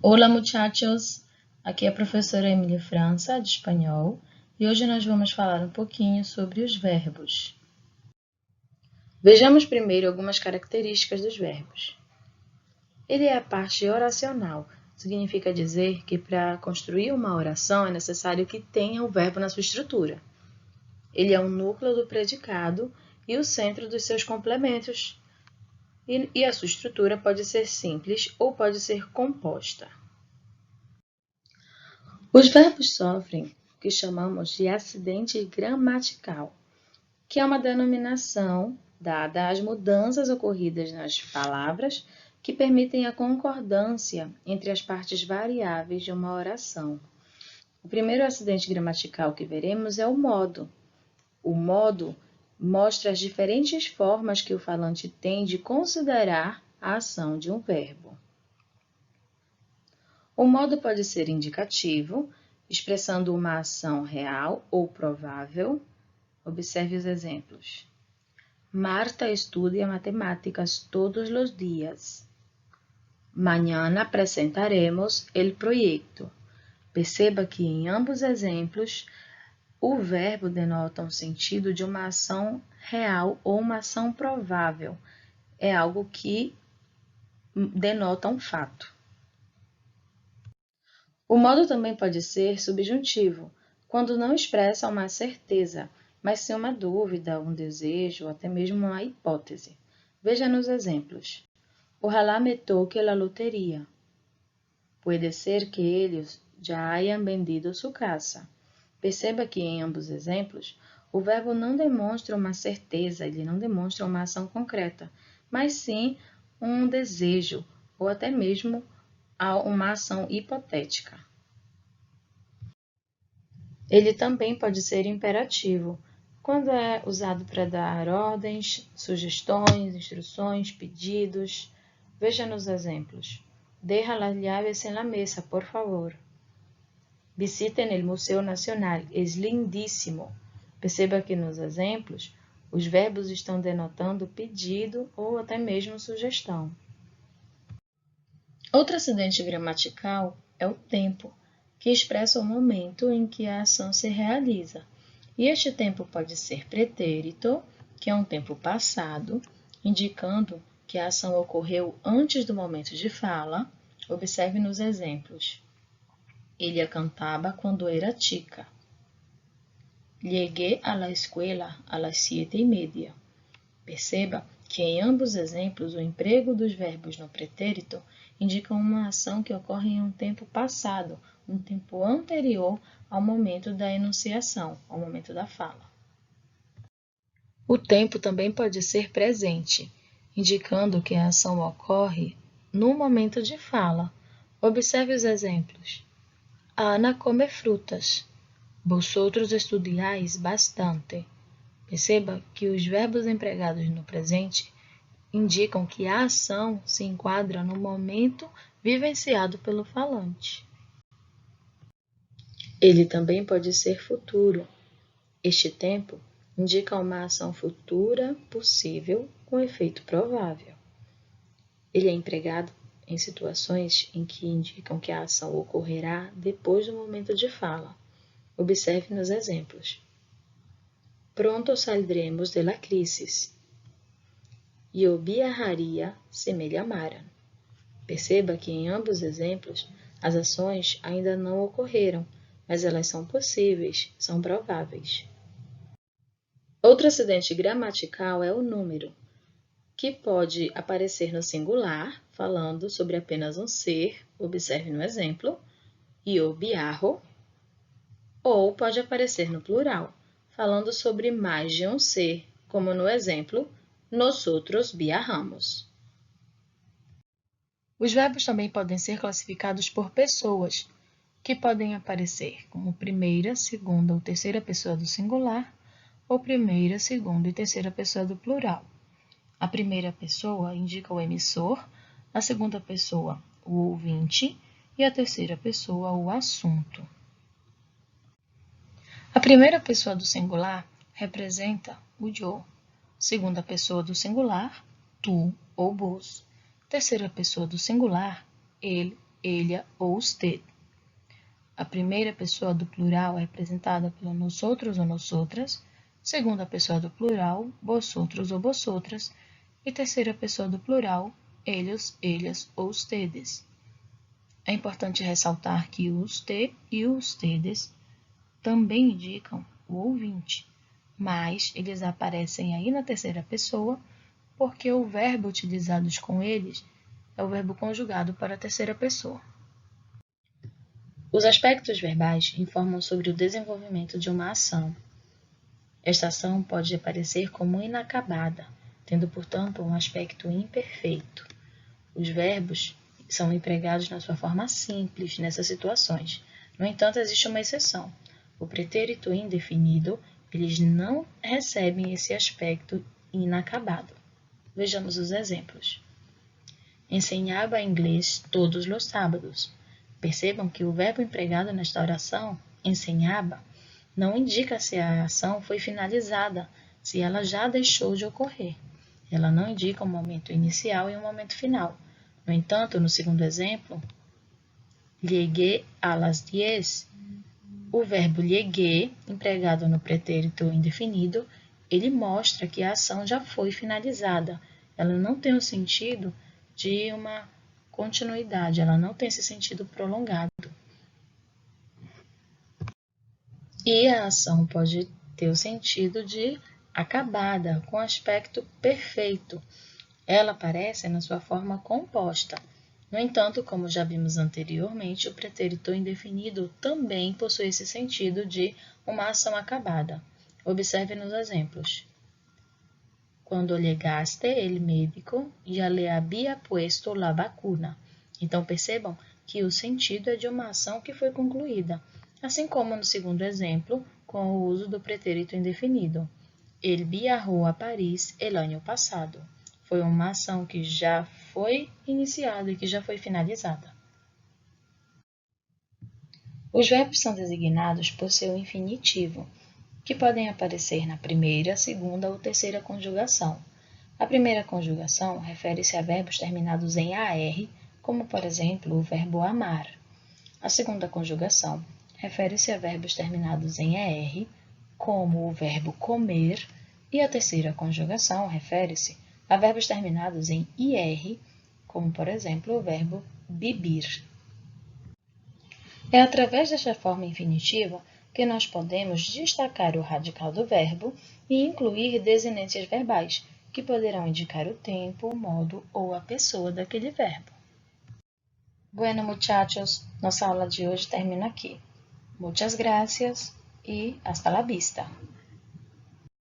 Olá, muchachos! Aqui é a professora Emília França, de espanhol, e hoje nós vamos falar um pouquinho sobre os verbos. Vejamos primeiro algumas características dos verbos. Ele é a parte oracional, significa dizer que para construir uma oração é necessário que tenha o verbo na sua estrutura. Ele é o núcleo do predicado e o centro dos seus complementos, e a sua estrutura pode ser simples ou pode ser composta. Os verbos sofrem o que chamamos de acidente gramatical, que é uma denominação dada às mudanças ocorridas nas palavras que permitem a concordância entre as partes variáveis de uma oração. O primeiro acidente gramatical que veremos é o modo. O modo mostra as diferentes formas que o falante tem de considerar a ação de um verbo. O modo pode ser indicativo, expressando uma ação real ou provável. Observe os exemplos. Marta estudia matemáticas todos os dias. Mañana apresentaremos el proyecto. Perceba que em ambos exemplos, o verbo denota um sentido de uma ação real ou uma ação provável. É algo que denota um fato. O modo também pode ser subjuntivo, quando não expressa uma certeza, mas sim uma dúvida, um desejo, ou até mesmo uma hipótese. Veja nos exemplos. Ojalá me toque la lotería. Puede ser que eles já hayan vendido su casa. Perceba que em ambos exemplos, o verbo não demonstra uma certeza, ele não demonstra uma ação concreta, mas sim um desejo, ou até mesmo uma ação hipotética. Ele também pode ser imperativo, quando é usado para dar ordens, sugestões, instruções, pedidos. Veja nos exemplos. Deja las llaves en la mesa, por favor. Visiten el Museu Nacional, es lindíssimo. Perceba que nos exemplos, os verbos estão denotando pedido ou até mesmo sugestão. Outro acidente gramatical é o tempo, que expressa o momento em que a ação se realiza. E este tempo pode ser pretérito, que é um tempo passado, indicando que a ação ocorreu antes do momento de fala. Observe nos exemplos. Ella cantaba cuando era chica. Llegué a la escuela a las 7:30. Perceba que em ambos os exemplos o emprego dos verbos no pretérito indica uma ação que ocorre em um tempo passado, um tempo anterior ao momento da enunciação, ao momento da fala. O tempo também pode ser presente, indicando que a ação ocorre no momento de fala. Observe os exemplos. Ana come frutas. Vosotros estudiáis bastante. Perceba que os verbos empregados no presente indicam que a ação se enquadra no momento vivenciado pelo falante. Ele também pode ser futuro. Este tempo indica uma ação futura possível com efeito provável. Ele é empregado em situações em que indicam que a ação ocorrerá depois do momento de fala. Observe nos exemplos. Pronto saldremos de la crisis. Yo viajaría se me llamaran. Perceba que em ambos os exemplos, as ações ainda não ocorreram, mas elas são possíveis, são prováveis. Outro acidente gramatical é o número, que pode aparecer no singular, falando sobre apenas um ser, observe no exemplo, yo viajo, ou pode aparecer no plural, falando sobre mais de um ser, como no exemplo, nosotros viajamos. Os verbos também podem ser classificados por pessoas, que podem aparecer como primeira, segunda ou terceira pessoa do singular, ou primeira, segunda e terceira pessoa do plural. A primeira pessoa indica o emissor, a segunda pessoa o ouvinte e a terceira pessoa o assunto. A primeira pessoa do singular representa o yo, segunda pessoa do singular, tu ou vos, terceira pessoa do singular, ele ella ou usted. A primeira pessoa do plural é representada pelo nosotros ou nosotras, segunda pessoa do plural, vosotros ou vosotras, e terceira pessoa do plural, ellos, ellas ou ustedes. É importante ressaltar que o usted e o ustedes também indicam o ouvinte, mas eles aparecem aí na terceira pessoa porque o verbo utilizado com eles é o verbo conjugado para a terceira pessoa. Os aspectos verbais informam sobre o desenvolvimento de uma ação. Esta ação pode aparecer como inacabada, tendo, portanto, um aspecto imperfeito. Os verbos são empregados na sua forma simples nessas situações. No entanto, existe uma exceção. O pretérito indefinido, eles não recebem esse aspecto inacabado. Vejamos os exemplos. Enseñaba inglês todos os sábados. Percebam que o verbo empregado nesta oração, enseñaba, não indica se a ação foi finalizada, se ela já deixou de ocorrer. Ela não indica um momento inicial e um momento final. No entanto, no segundo exemplo, llegué a las 10, o verbo llegué, empregado no pretérito indefinido, ele mostra que a ação já foi finalizada. Ela não tem o sentido de uma continuidade, ela não tem esse sentido prolongado. E a ação pode ter o sentido de acabada, com aspecto perfeito. Ela aparece na sua forma composta. No entanto, como já vimos anteriormente, o pretérito indefinido também possui esse sentido de uma ação acabada. Observe nos exemplos. Quando llegaste el médico, ya le había puesto la vacuna. Então, percebam que o sentido é de uma ação que foi concluída, assim como no segundo exemplo, com o uso do pretérito indefinido. Ele viajó a Paris el año pasado. Foi uma ação que já foi iniciada e que já foi finalizada. Os verbos são designados por seu infinitivo, que podem aparecer na primeira, segunda ou terceira conjugação. A primeira conjugação refere-se a verbos terminados em AR, como, por exemplo, o verbo amar. A segunda conjugação refere-se a verbos terminados em ER, como o verbo comer, e a terceira conjugação refere-se a verbos terminados em IR, como, por exemplo, o verbo bebir. É através desta forma infinitiva que nós podemos destacar o radical do verbo e incluir desinências verbais, que poderão indicar o tempo, o modo ou a pessoa daquele verbo. Bueno, muchachos, nossa aula de hoje termina aqui. Muchas gracias e hasta la vista!